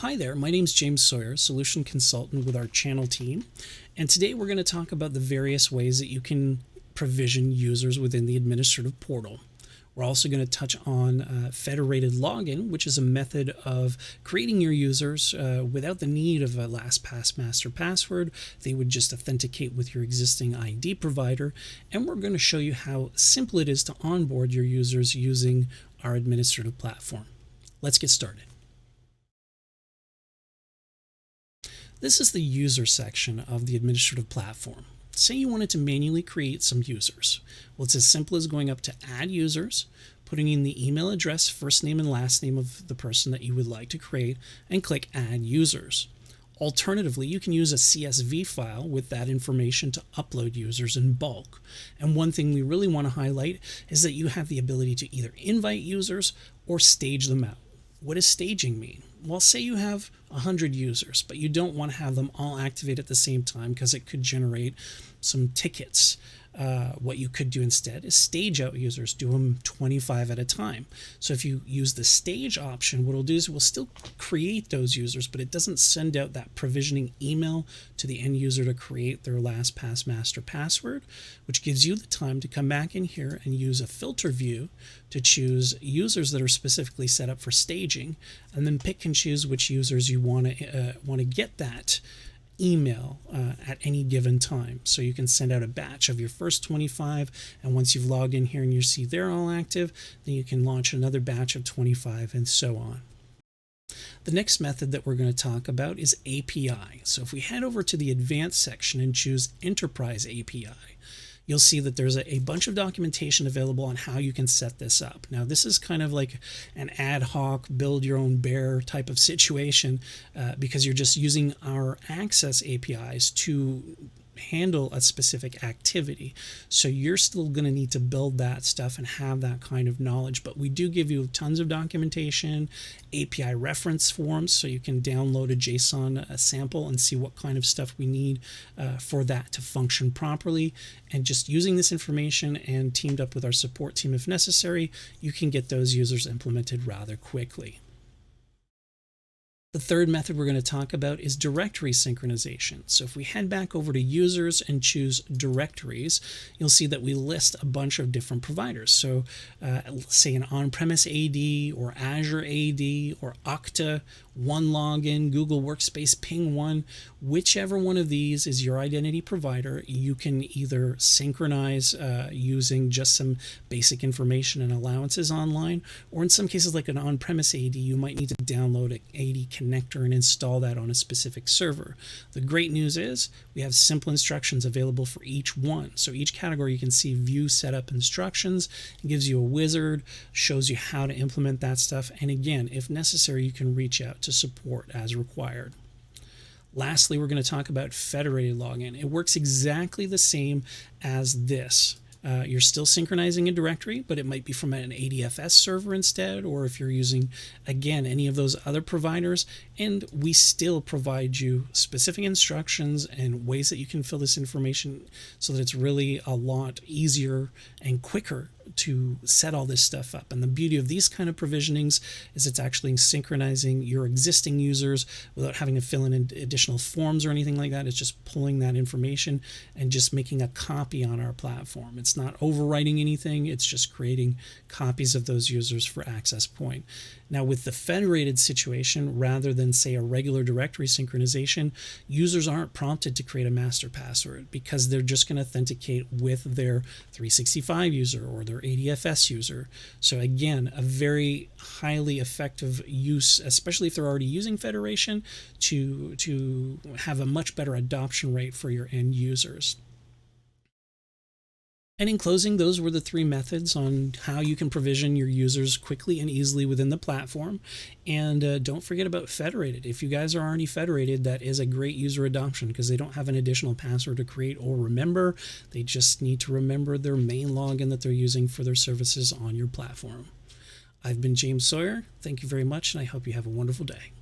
Hi there, my name is James Sawyer, Solution Consultant with our channel team, and today we're going to talk about the various ways that you can provision users within the administrative portal. We're also going to touch on federated login, which is a method of creating your users without the need of a LastPass master password. They would just authenticate with your existing ID provider, and we're going to show you how simple it is to onboard your users using our administrative platform. Let's get started. This is the user section of the administrative platform. Say you wanted to manually create some users. Well, it's as simple as going up to Add Users, putting in the email address, first name and last name of the person that you would like to create, and click Add Users. Alternatively, you can use a CSV file with that information to upload users in bulk. And one thing we really want to highlight is that you have the ability to either invite users or stage them out. What does staging mean? Well, say you have 100 users, but you don't want to have them all activate at the same time because it could generate some tickets. What you could do instead is stage out users, do them 25 at a time. So if you use the stage option, what it'll do is it will still create those users, but it doesn't send out that provisioning email to the end user to create their LastPass master password, which gives you the time to come back in here and use a filter view to choose users that are specifically set up for staging, and then pick and choose which users you want to get that email at any given time. So you can send out a batch of your first 25, and once you've logged in here and you see they're all active, then you can launch another batch of 25 and so on. The next method that we're going to talk about is API. So if we head over to the advanced section and choose Enterprise API, you'll see that there's a bunch of documentation available on how you can set this up. Now, this is kind of like an ad hoc, build your own bear type of situation because you're just using our access APIs to handle a specific activity. So you're still going to need to build that stuff and have that kind of knowledge, but we do give you tons of documentation, API reference forms, so you can download a JSON sample and see what kind of stuff we need for that to function properly. And just using this information and teamed up with our support team if necessary, you can get those users implemented rather quickly. The third method we're going to talk about is directory synchronization. So if we head back over to users and choose directories, you'll see that we list a bunch of different providers. So say an on-premise AD or Azure AD or Okta, OneLogin, Google Workspace, Ping One, whichever one of these is your identity provider, you can either synchronize using just some basic information and allowances online, or in some cases like an on-premise AD, you might need to download an AD connector and install that on a specific server. The great news is we have simple instructions available for each one. So each category you can see view setup instructions. It gives you a wizard, shows you how to implement that stuff, and again, if necessary, you can reach out to support as required. Lastly, we're going to talk about federated login. It works exactly the same as this. You're still synchronizing a directory, but it might be from an ADFS server instead, or if you're using, again, any of those other providers, and we still provide you specific instructions and ways that you can fill this information so that it's really a lot easier and quicker to set all this stuff up. And the beauty of these kind of provisionings is it's actually synchronizing your existing users without having to fill in additional forms or anything like that. It's just pulling that information and just making a copy on our platform. It's not overwriting anything. It's just creating copies of those users for access point. Now, with the federated situation, rather than say a regular directory synchronization, users aren't prompted to create a master password because they're just going to authenticate with their 365 user or their ADFS user. So again, a very highly effective use, especially if they're already using federation, to have a much better adoption rate for your end users. And in closing, those were the three methods on how you can provision your users quickly and easily within the platform. And don't forget about federated. If you guys are already federated, that is a great user adoption because they don't have an additional password to create or remember. They just need to remember their main login that they're using for their services on your platform. I've been James Sawyer. Thank you very much, and I hope you have a wonderful day.